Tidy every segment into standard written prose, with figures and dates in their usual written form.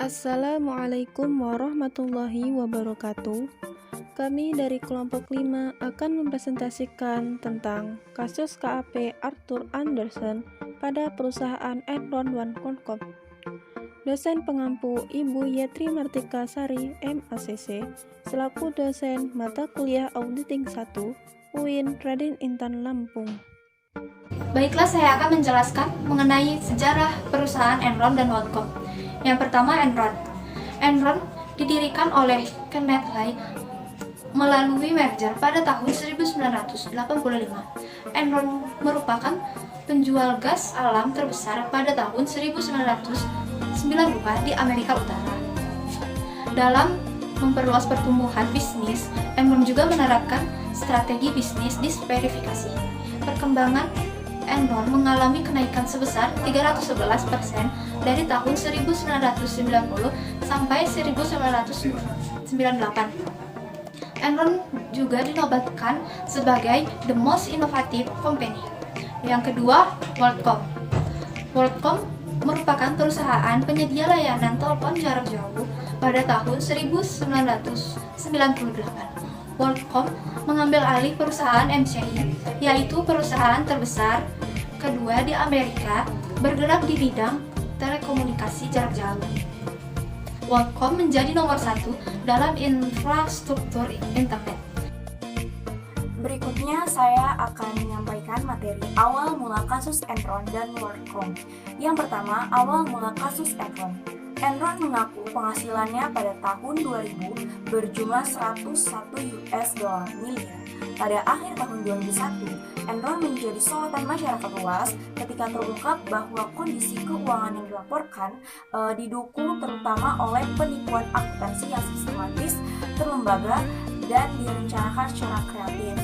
Assalamualaikum warahmatullahi wabarakatuh. Kami dari kelompok 5 akan mempresentasikan tentang kasus KAP Arthur Andersen pada perusahaan Enron.com. Dosen pengampu Ibu Yetri Martika Sari, MACC, selaku dosen mata kuliah Auditing 1, UIN Raden Intan Lampung. Baiklah, saya akan menjelaskan mengenai sejarah perusahaan Enron dan WorldCom. Yang pertama, Enron. Enron didirikan oleh Kenneth Lay melalui merger pada tahun 1985. Enron merupakan penjual gas alam terbesar pada tahun 1992 di Amerika Utara. Dalam memperluas pertumbuhan bisnis, Enron juga menerapkan strategi bisnis diversifikasi. Perkembangan Enron mengalami kenaikan sebesar 311% dari tahun 1990 sampai 1998. Enron juga dinobatkan sebagai the most innovative company. Yang kedua, WorldCom. WorldCom merupakan perusahaan penyedia layanan telepon jarak jauh pada tahun 1998. WorldCom mengambil alih perusahaan MCI, yaitu perusahaan terbesar kedua di Amerika bergerak di bidang telekomunikasi jarak jauh. WorldCom menjadi nomor 1 dalam infrastruktur internet. Berikutnya saya akan menyampaikan materi awal mula kasus Enron dan WorldCom. Yang pertama, awal mula kasus Enron. Enron mengaku penghasilannya pada tahun 2000 berjumlah 101 US dollar miliar. Pada akhir tahun 2001, Enron menjadi sorotan masyarakat luas ketika terungkap bahwa kondisi keuangan yang dilaporkan didukung terutama oleh penipuan akuntansi yang sistematis, terlembaga, dan direncanakan secara kreatif.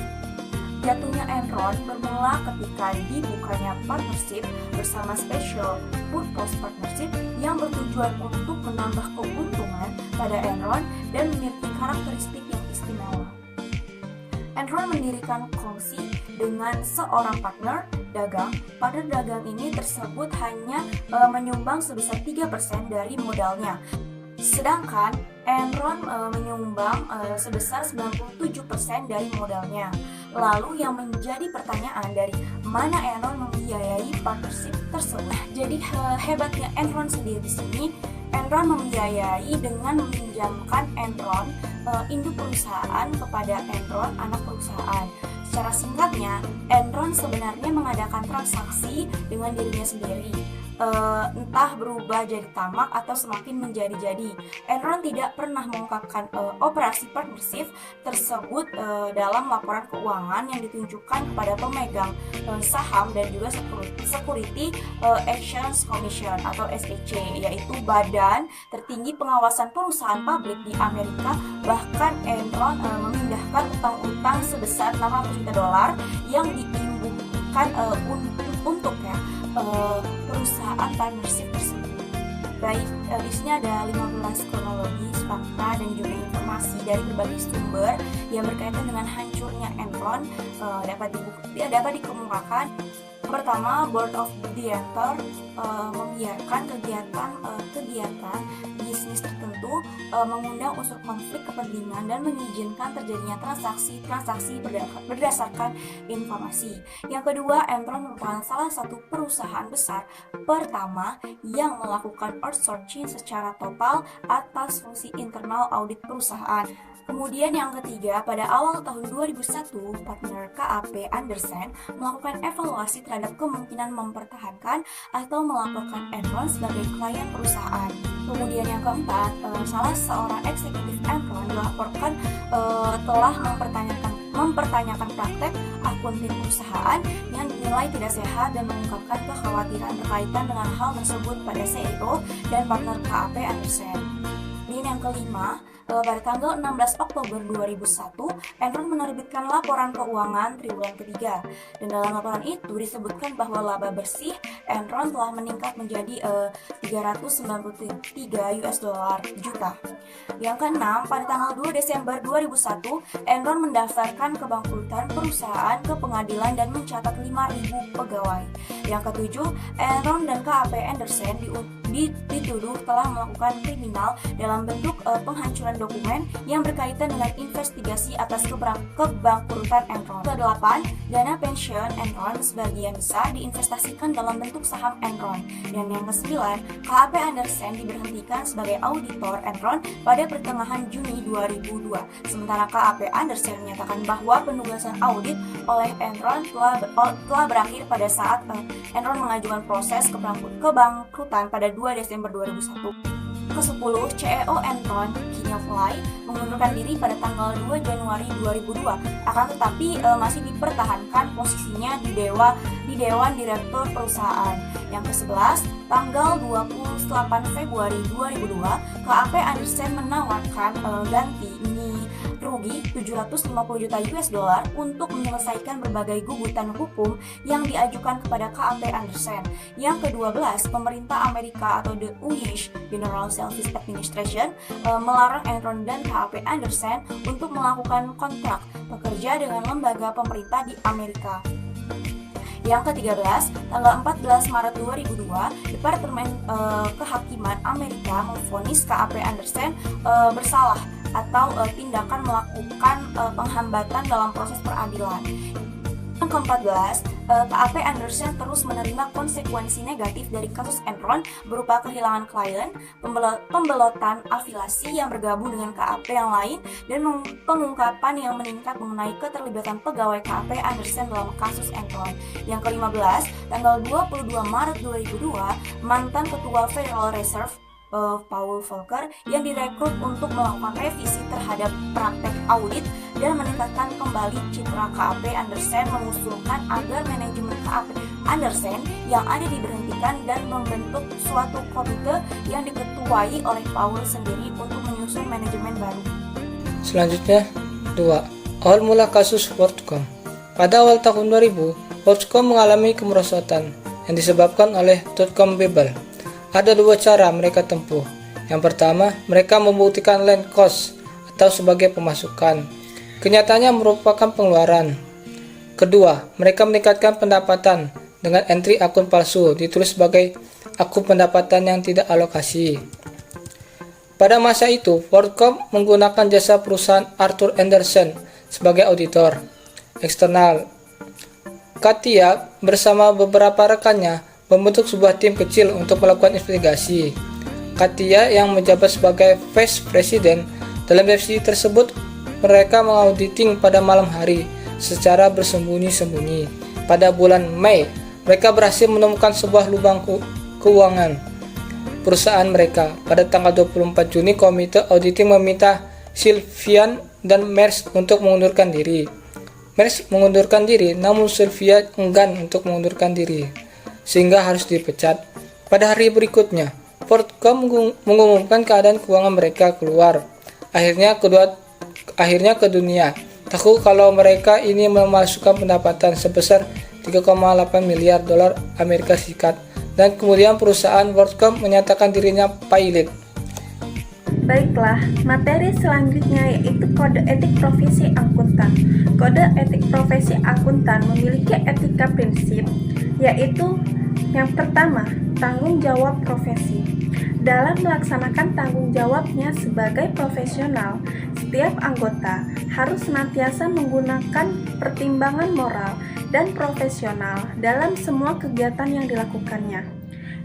Jatuhnya Enron bermula ketika dibukanya partnership bersama Special Purpose Partnership yang bertujuan untuk menambah keuntungan pada Enron dan memiliki karakteristik yang istimewa. Enron mendirikan kongsi dengan seorang partner dagang. Partner dagang ini tersebut hanya menyumbang sebesar 3% dari modalnya. Sedangkan Enron menyumbang sebesar 97% dari modalnya. Lalu yang menjadi pertanyaan dari mana Enron membiayai partnership tersebut? Jadi hebatnya Enron sendiri di sini, Enron membiayai dengan meminjamkan Enron induk perusahaan kepada Enron anak perusahaan. Secara singkatnya, Enron sebenarnya mengadakan transaksi dengan dirinya sendiri. Entah berubah jadi tamak atau semakin menjadi-jadi. Enron tidak pernah mengungkapkan operasi partnership tersebut dalam laporan keuangan yang ditunjukkan kepada pemegang saham dan juga Security Exchange Commission atau SEC, yaitu badan tertinggi pengawasan perusahaan publik di Amerika. Bahkan Enron memindahkan utang-utang sebesar 600 juta dolar yang diimbuhkan untuk perusahaan partnership tersebut. Baik, di sini ada 15 kronologis, fakta, dan juga informasi dari berbagai sumber yang berkaitan dengan hancurnya Enron dapat dikemukakan. Pertama, Board of Directors membiarkan kegiatan bisnis tertentu, mengundang unsur konflik kepentingan dan mengizinkan terjadinya transaksi berdasarkan informasi. Yang kedua, Enron merupakan salah satu perusahaan besar pertama yang melakukan outsourcing secara total atas fungsi internal audit perusahaan. Kemudian yang ketiga, pada awal tahun 2001, partner KAP Andersen melakukan evaluasi terhadap kemungkinan mempertahankan atau melaporkan Enron sebagai klien perusahaan. Kemudian yang keempat, salah seorang eksekutif Enron dilaporkan telah mempertanyakan praktek akunting perusahaan yang dinilai tidak sehat dan mengungkapkan kekhawatiran berkaitan dengan hal tersebut pada CEO dan partner KAP Andersen. Dan yang kelima, pada tanggal 16 Oktober 2001, Enron menerbitkan laporan keuangan triwulan ketiga. Dan dalam laporan itu disebutkan bahwa laba bersih Enron telah meningkat menjadi 393 US dollar juta. Yang keenam, pada tanggal 2 Desember 2001, Enron mendaftarkan kebangkrutan perusahaan ke pengadilan dan mencatat 5.000 pegawai. Yang ketujuh, Enron dan KAP Andersen dituduh telah melakukan kriminal dalam bentuk penghancuran dokumen yang berkaitan dengan investigasi atas kebangkrutan Enron. Ke-8, dana pensiun Enron sebagian besar diinvestasikan dalam bentuk saham Enron. Dan yang ke-9, KAP Andersen diberhentikan sebagai auditor Enron pada pertengahan Juni 2002. Sementara KAP Andersen menyatakan bahwa penugasan audit oleh Enron telah berakhir pada saat Enron mengajukan proses kebangkrutan pada 2 Desember 2001. Ke-10, CEO Enron Kenya Fly mengundurkan diri pada tanggal 2 Januari 2002, akan tetapi masih dipertahankan posisinya di Dewan Direktur Perusahaan. Yang ke-11, tanggal 28 Februari 2002, KAP Andersen menawarkan ganti rugi 750 juta US dollar untuk menyelesaikan berbagai gugatan hukum yang diajukan kepada KAP Andersen. Yang ke-12, pemerintah Amerika atau the US General Service Administration melarang Enron dan KAP Andersen untuk melakukan kontrak pekerja dengan lembaga pemerintah di Amerika. Yang ke-13, tanggal 14 Maret 2002, Departemen Kehakiman Amerika memvonis KAP Andersen bersalah atau tindakan melakukan penghambatan dalam proses peradilan. Yang ke-14, KAP Andersen terus menerima konsekuensi negatif dari kasus Enron berupa kehilangan klien, pembelotan afiliasi yang bergabung dengan KAP yang lain, dan pengungkapan yang meningkat mengenai keterlibatan pegawai KAP Andersen dalam kasus Enron. Yang ke-15, tanggal 22 Maret 2002, mantan Ketua Federal Reserve Paul Volcker yang direkrut untuk melakukan revisi terhadap praktek audit dan meningkatkan kembali citra KAP Andersen, mengusulkan agar manajemen KAP Andersen yang ada diberhentikan dan membentuk suatu komite yang diketuai oleh Paul sendiri untuk menyusun manajemen baru. Selanjutnya, 2. Awal mula kasus WorldCom. Pada awal tahun 2000, WorldCom mengalami kemerosotan yang disebabkan oleh .com bubble. Ada 2 cara mereka tempuh. Yang pertama, mereka membuktikan land cost atau sebagai pemasukan. Kenyataannya merupakan pengeluaran. Kedua, mereka meningkatkan pendapatan dengan entry akun palsu ditulis sebagai akun pendapatan yang tidak alokasi. Pada masa itu, WorldCom menggunakan jasa perusahaan Arthur Andersen sebagai auditor eksternal. Katia bersama beberapa rekannya membentuk sebuah tim kecil untuk melakukan investigasi. Katia yang menjabat sebagai Vice President dalam revisi tersebut, mereka mengauditing pada malam hari secara bersembunyi-sembunyi. Pada bulan Mei, mereka berhasil menemukan sebuah lubang keuangan perusahaan mereka. Pada tanggal 24 Juni, komite auditing meminta Sylvian dan Mers untuk mengundurkan diri. Mers mengundurkan diri, namun Sylvia enggan untuk mengundurkan diri, sehingga harus dipecat. Pada hari berikutnya, WorldCom mengumumkan keadaan keuangan mereka keluar. Akhirnya ke dunia tahu kalau mereka ini memasukkan pendapatan sebesar 3,8 miliar dolar Amerika Serikat, dan kemudian perusahaan WorldCom menyatakan dirinya pilot. Baiklah, materi selanjutnya yaitu kode etik profesi akuntan. Kode etik profesi akuntan memiliki etika prinsip, yaitu yang pertama, tanggung jawab profesi. Dalam melaksanakan tanggung jawabnya sebagai profesional, setiap anggota harus senantiasa menggunakan pertimbangan moral dan profesional dalam semua kegiatan yang dilakukannya.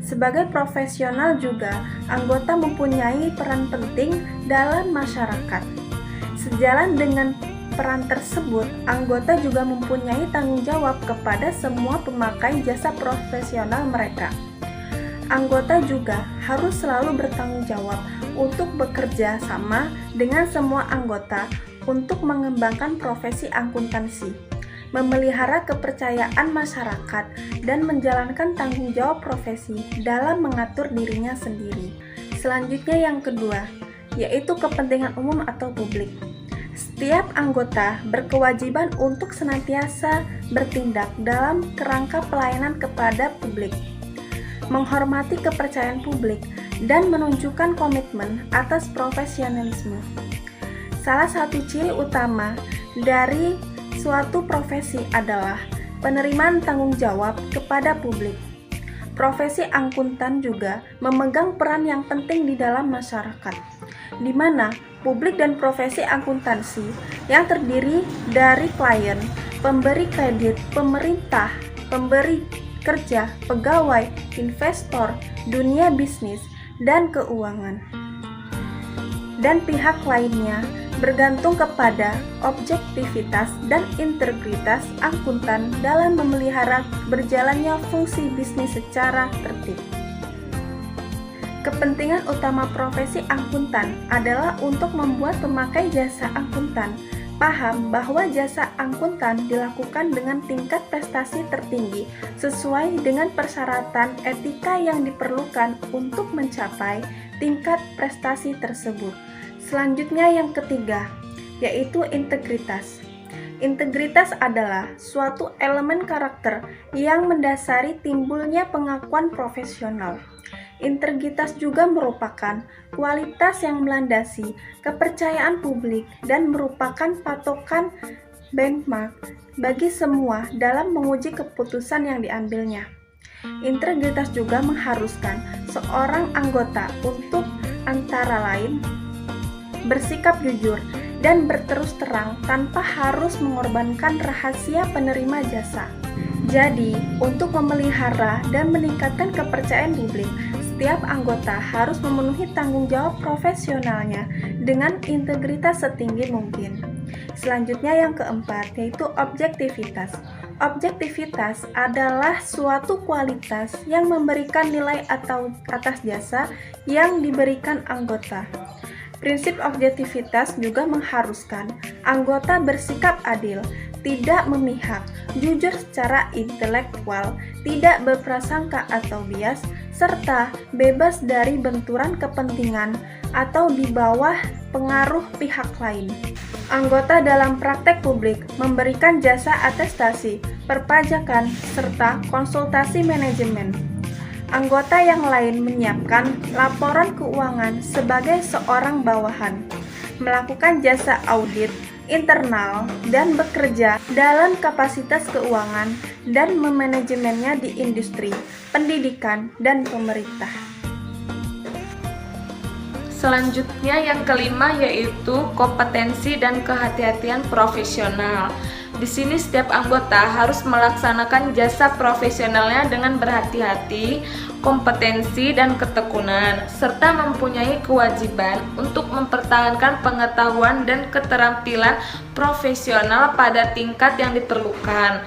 Sebagai profesional juga, anggota mempunyai peran penting dalam masyarakat. Sejalan dengan peran tersebut, anggota juga mempunyai tanggung jawab kepada semua pemakai jasa profesional mereka. Anggota juga harus selalu bertanggung jawab untuk bekerja sama dengan semua anggota untuk mengembangkan profesi akuntansi, memelihara kepercayaan masyarakat, dan menjalankan tanggung jawab profesi dalam mengatur dirinya sendiri. Selanjutnya yang kedua, yaitu kepentingan umum atau publik. Setiap anggota berkewajiban untuk senantiasa bertindak dalam kerangka pelayanan kepada publik, menghormati kepercayaan publik, dan menunjukkan komitmen atas profesionalisme. Salah satu ciri utama dari suatu profesi adalah penerimaan tanggung jawab kepada publik. profesi akuntan juga memegang peran yang penting di dalam masyarakat, di mana publik dan profesi akuntansi yang terdiri dari klien, pemberi kredit, pemerintah, pemberi kerja, pegawai, investor, dunia bisnis, dan keuangan, dan pihak lainnya bergantung kepada objektivitas dan integritas akuntan dalam memelihara berjalannya fungsi bisnis secara tertib. Kepentingan utama profesi akuntan adalah untuk membuat pemakai jasa akuntan paham bahwa jasa akuntan dilakukan dengan tingkat prestasi tertinggi sesuai dengan persyaratan etika yang diperlukan untuk mencapai tingkat prestasi tersebut. Selanjutnya yang ketiga, yaitu integritas. Integritas adalah suatu elemen karakter yang mendasari timbulnya pengakuan profesional. Integritas juga merupakan kualitas yang melandasi kepercayaan publik dan merupakan patokan benchmark bagi semua dalam menguji keputusan yang diambilnya. Integritas juga mengharuskan seorang anggota untuk antara lain bersikap jujur dan berterus terang tanpa harus mengorbankan rahasia penerima jasa. Jadi, untuk memelihara dan meningkatkan kepercayaan publik, setiap anggota harus memenuhi tanggung jawab profesionalnya dengan integritas setinggi mungkin. Selanjutnya yang keempat, yaitu objektivitas. Objektivitas adalah suatu kualitas yang memberikan nilai atau atas jasa yang diberikan anggota. Prinsip objektivitas juga mengharuskan anggota bersikap adil, tidak memihak, jujur secara intelektual, tidak berprasangka atau bias, serta bebas dari benturan kepentingan atau di bawah pengaruh pihak lain. Anggota dalam praktek publik memberikan jasa atestasi, perpajakan, serta konsultasi manajemen. Anggota yang lain menyiapkan laporan keuangan sebagai seorang bawahan, melakukan jasa audit internal, dan bekerja dalam kapasitas keuangan dan memanajemennya di industri, pendidikan, dan pemerintah. Selanjutnya yang kelima yaitu kompetensi dan kehati-hatian profesional. Di sini setiap anggota harus melaksanakan jasa profesionalnya dengan berhati-hati, kompetensi dan ketekunan, serta mempunyai kewajiban untuk mempertahankan pengetahuan dan keterampilan profesional pada tingkat yang diperlukan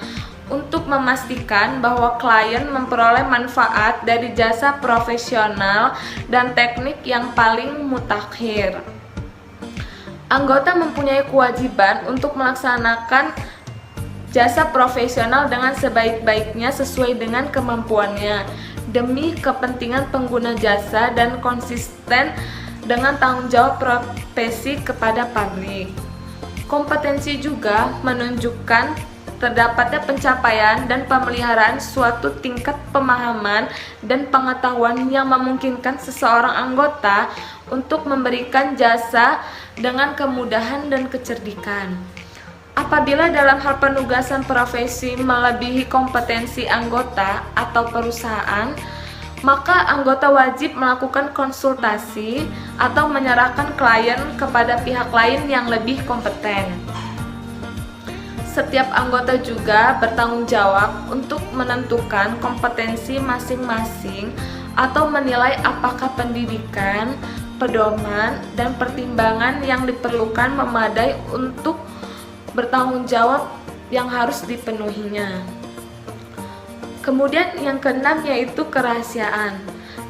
untuk memastikan bahwa klien memperoleh manfaat dari jasa profesional dan teknik yang paling mutakhir. Anggota mempunyai kewajiban untuk melaksanakan jasa profesional dengan sebaik-baiknya sesuai dengan kemampuannya demi kepentingan pengguna jasa dan konsisten dengan tanggung jawab profesi kepada publik. Kompetensi juga menunjukkan terdapatnya pencapaian dan pemeliharaan suatu tingkat pemahaman dan pengetahuan yang memungkinkan seseorang anggota untuk memberikan jasa dengan kemudahan dan kecerdikan. Apabila dalam hal penugasan profesi melebihi kompetensi anggota atau perusahaan, maka anggota wajib melakukan konsultasi atau menyerahkan klien kepada pihak lain yang lebih kompeten. Setiap anggota juga bertanggung jawab untuk menentukan kompetensi masing-masing atau menilai apakah pendidikan, pedoman, dan pertimbangan yang diperlukan memadai untuk bertanggung jawab yang harus dipenuhinya. Kemudian yang keenam yaitu kerahasiaan,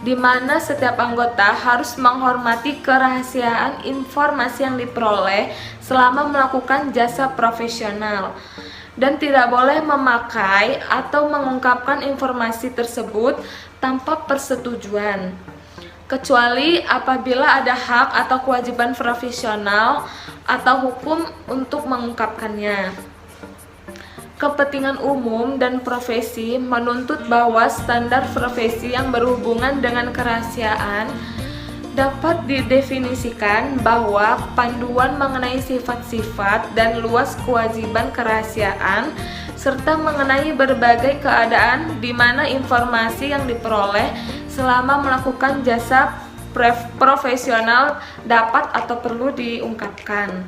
di mana setiap anggota harus menghormati kerahasiaan informasi yang diperoleh selama melakukan jasa profesional dan tidak boleh memakai atau mengungkapkan informasi tersebut tanpa persetujuan, kecuali apabila ada hak atau kewajiban profesional atau hukum untuk mengungkapkannya. Kepentingan umum dan profesi menuntut bahwa standar profesi yang berhubungan dengan kerahasiaan dapat didefinisikan bahwa panduan mengenai sifat-sifat dan luas kewajiban kerahasiaan serta mengenai berbagai keadaan di mana informasi yang diperoleh selama melakukan jasa profesional dapat atau perlu diungkapkan.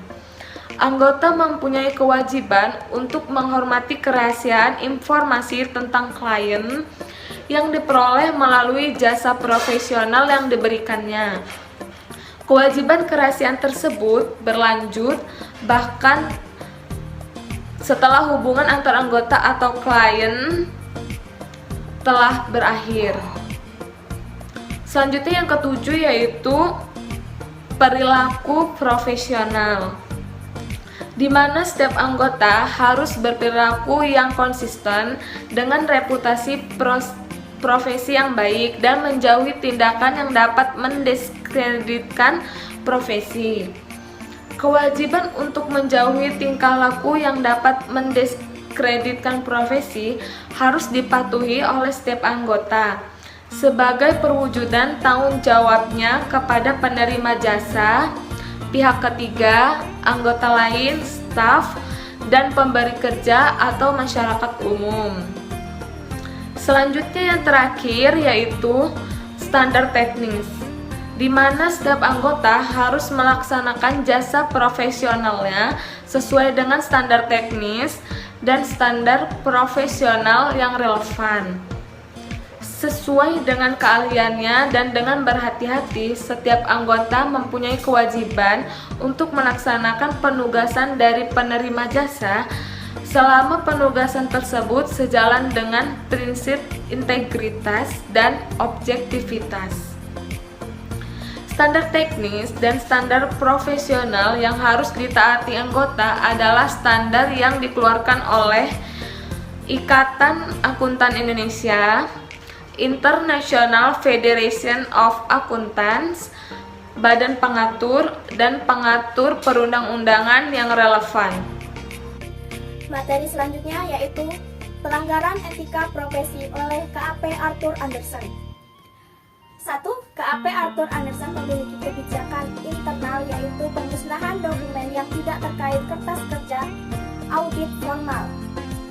Anggota mempunyai kewajiban untuk menghormati kerahasiaan informasi tentang klien yang diperoleh melalui jasa profesional yang diberikannya. Kewajiban kerahasiaan tersebut berlanjut bahkan setelah hubungan antar anggota atau klien telah berakhir. Selanjutnya yang ketujuh yaitu perilaku profesional, di mana setiap anggota harus berperilaku yang konsisten dengan reputasi profesi yang baik dan menjauhi tindakan yang dapat mendiskreditkan profesi. Kewajiban untuk menjauhi tingkah laku yang dapat mendiskreditkan profesi harus dipatuhi oleh setiap anggota sebagai perwujudan tanggung jawabnya kepada penerima jasa, pihak ketiga, anggota lain, staf, dan pemberi kerja atau masyarakat umum. Selanjutnya yang terakhir yaitu standar teknis, di mana setiap anggota harus melaksanakan jasa profesionalnya sesuai dengan standar teknis dan standar profesional yang relevan. Sesuai dengan keahliannya dan dengan berhati-hati, setiap anggota mempunyai kewajiban untuk melaksanakan penugasan dari penerima jasa selama penugasan tersebut sejalan dengan prinsip integritas dan objektivitas. Standar teknis dan standar profesional yang harus ditaati anggota adalah standar yang dikeluarkan oleh Ikatan Akuntan Indonesia, International Federation of Accountants, badan pengatur, dan pengatur perundang-undangan yang relevan. Materi selanjutnya yaitu pelanggaran etika profesi oleh KAP Arthur Andersen. 1. KAP Arthur Andersen memiliki kebijakan internal yaitu pemusnahan dokumen yang tidak terkait kertas kerja audit formal.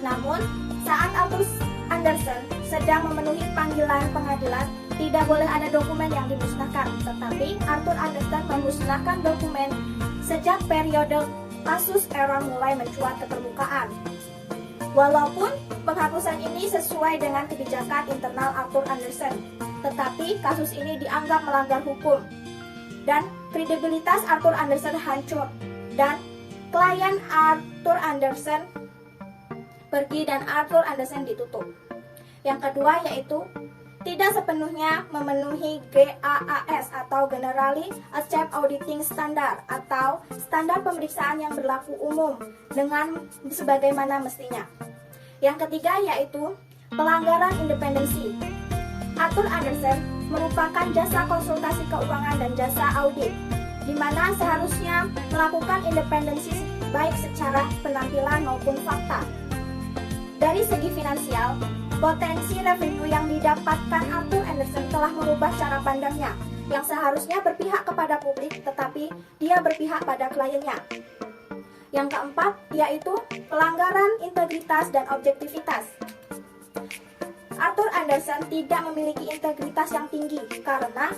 Namun, saat Arthur Andersen sedang memenuhi panggilan pengadilan, tidak boleh ada dokumen yang dimusnahkan, tetapi Arthur Andersen memusnahkan dokumen sejak periode kasus Enron mulai mencuat ke permukaan. Walaupun penghapusan ini sesuai dengan kebijakan internal Arthur Andersen, tetapi kasus ini dianggap melanggar hukum dan kredibilitas Arthur Andersen hancur dan klien Arthur Andersen pergi dan Arthur Andersen ditutup. Yang kedua yaitu tidak sepenuhnya memenuhi GAAS atau Generally Accepted Auditing Standard atau standar pemeriksaan yang berlaku umum dengan sebagaimana mestinya. Yang ketiga yaitu pelanggaran independensi. Arthur Andersen merupakan jasa konsultasi keuangan dan jasa audit, di mana seharusnya melakukan independensi baik secara penampilan maupun fakta. Dari segi finansial, potensi revenue yang didapatkan Arthur Andersen telah merubah cara pandangnya, yang seharusnya berpihak kepada publik, tetapi dia berpihak pada kliennya. Yang keempat, yaitu pelanggaran integritas dan objektivitas. Arthur Andersen tidak memiliki integritas yang tinggi karena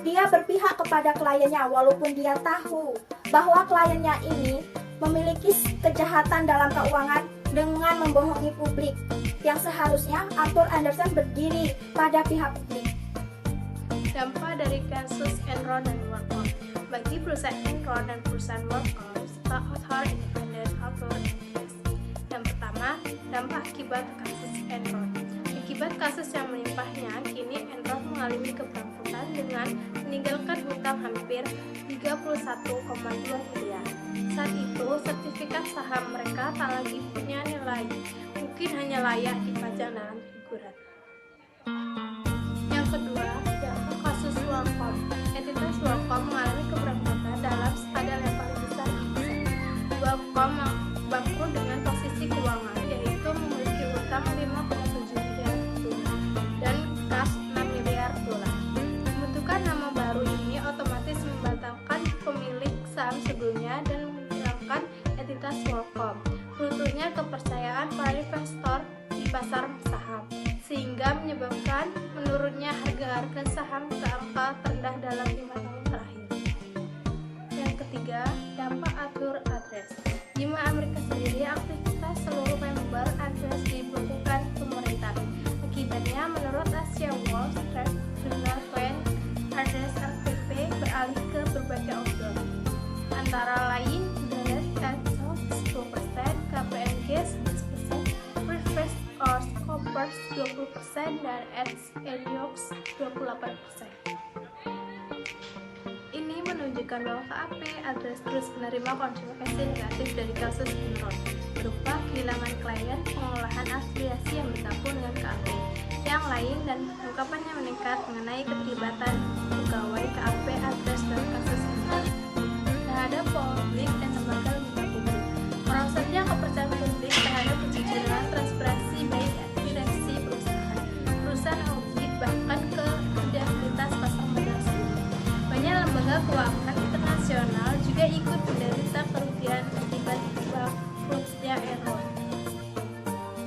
dia berpihak kepada kliennya walaupun dia tahu bahwa kliennya ini memiliki kejahatan dalam keuangan dengan membohongi publik, yang seharusnya Arthur Andersen berdiri pada pihak publik. Dampak dari kasus Enron dan WorldCom. Bagi perusahaan Enron dan perusahaan WorldCom, serta author independen Arthur Andersen. Yang pertama, dampak akibat kasus Enron. Akibat kasus yang menimpahnya, kini Enron mengalami kebangkrutan dengan meninggalkan hutang hampir 31,2 miliar. Saat itu, sertifikat saham mereka tak lagi punya nilai, mungkin hanya layak dipajang dalam figuran. Yang kedua, dampak kasus WorldCom. Entitas WorldCom mengalami keberangkatan dalam skala yang paling besar. WorldCom bangkrut dengan posisi keuangan, yaitu memiliki utang 5,7 miliar dolar dan kas 6 miliar dolar. Pembentukan nama baru ini sehingga menyebabkan menurunnya harga-harga saham ke angka terendah dalam 5 tahun terakhir. Yang ketiga, dampak atur address. Di Amerika sendiri, aktivitas seluruh member address dibekukan pemerintah. Akibatnya, menurut Asia Wall Street Journal, address LPP beralih ke berbagai outdoor, antara lain Direct Action 10%, KPMG 11%, Preface or Scopers 20%, dan Ediox 28%. Ini menunjukkan bahwa KAP Address terus menerima konsekuensi negatif dari kasus Enron, berupa kehilangan klien, pengolahan afiliasi yang bergabung dengan KAP yang lain, dan ungkapannya meningkat mengenai keterlibatan pegawai KAP Address dalam kasus Enron terhadap publik dan lembaga lembaga publik. Merosotnya kepercayaan publik terhadap kejujuran, transparansi baik direksi perusahaan audit, bahkan ke kredibilitas pasar modal sendiri. Banyak lembaga keuangan internasional juga ikut menderita kerugian akibat bangkrutnya Enron.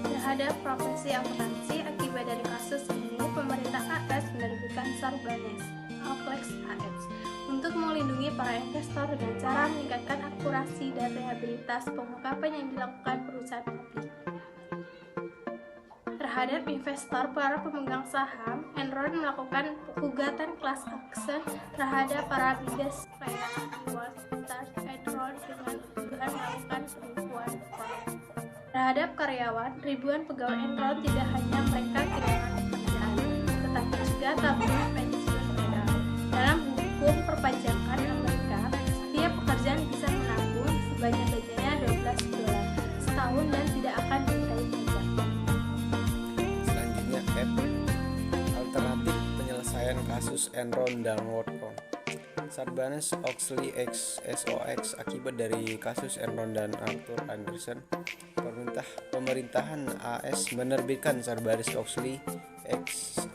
Terhadap profesi akuntansi akibat dari kasus ini, pemerintah AS menerbitkan Sarbanes-Oxley AS untuk melindungi para investor dengan cara meningkatkan akurasi dan rehabilitas pengungkapan yang dilakukan perusahaan publik. Terhadap investor para pemegang saham, Enron melakukan gugatan class action terhadap para biggest players di Wall Street Enron dengan tuduhan melakukan penipuan keuangan. Terhadap karyawan, ribuan pegawai Enron tidak hanya mereka kehilangan pekerjaan, tetapi juga tabungan pensiun mereka. Dalam hukum perpajakan Amerika, setiap pekerjaan bisa menabung sebanyak-banyaknya $12 setahun dan tidak akan dikenai pajak. Selanjutnya, alternatif penyelesaian kasus Enron dan WorldCom. Sarbanes-Oxley SOX akibat dari kasus Enron dan Arthur Andersen. Pemerintahan AS menerbitkan Sarbanes-Oxley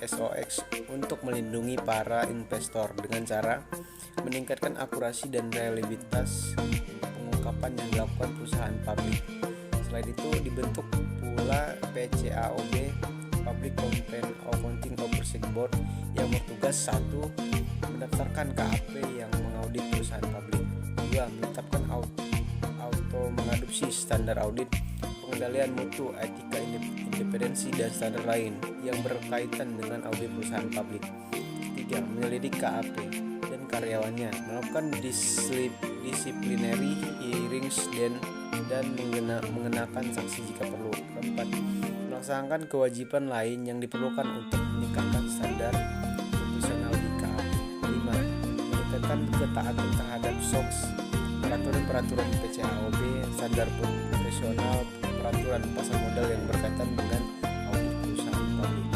SOX untuk melindungi para investor dengan cara meningkatkan akurasi dan reliabilitas pengungkapan yang dilakukan perusahaan publik. Selain itu, dibentuk pula PCAOB Public Accounting Oversight Board yang bertugas 1. Mendaftarkan KAP yang mengaudit perusahaan publik, 2. Menetapkan auto mengadopsi standar audit, pengendalian mutu, etika, independensi, dan standar lain yang berkaitan dengan audit perusahaan publik, 3. Menyelidiki KAP dan karyawannya, melakukan disciplinary hearings dan mengenakan saksi jika perlu, 4. Melaksanakan kewajiban lain yang diperlukan untuk meningkatkan standar profesional di KAP, 5. Meningkatkan ketaatan terhadap SOX, peraturan PCAOB, standar profesional, peraturan pasar modal yang berkaitan dengan audit perusahaan publik.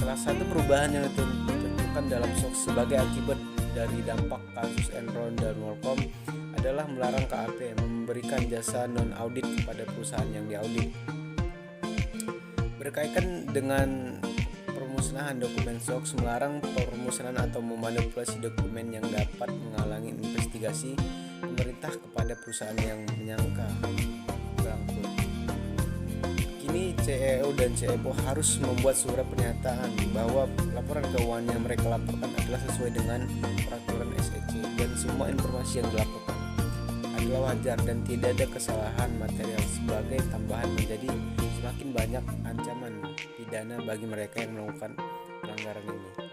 Salah satu perubahan yang ditentukan dalam SOX sebagai akibat dari dampak kasus Enron dan WorldCom adalah melarang KAP memberikan jasa non-audit kepada perusahaan yang diaudit. Berkaitan dengan permusnahan dokumen SOX, melarang permusnahan atau memanipulasi dokumen yang dapat menghalangi investigasi pemerintah kepada perusahaan yang menyangka bangkrut. Kini CEO dan CFO harus membuat surat pernyataan bahwa laporan keuangan yang mereka laporkan adalah sesuai dengan peraturan SEC dan semua informasi yang dilaporkan adalah wajar dan tidak ada kesalahan material sebagai tambahan menjadi semakin banyak ancaman pidana bagi mereka yang melakukan pelanggaran ini.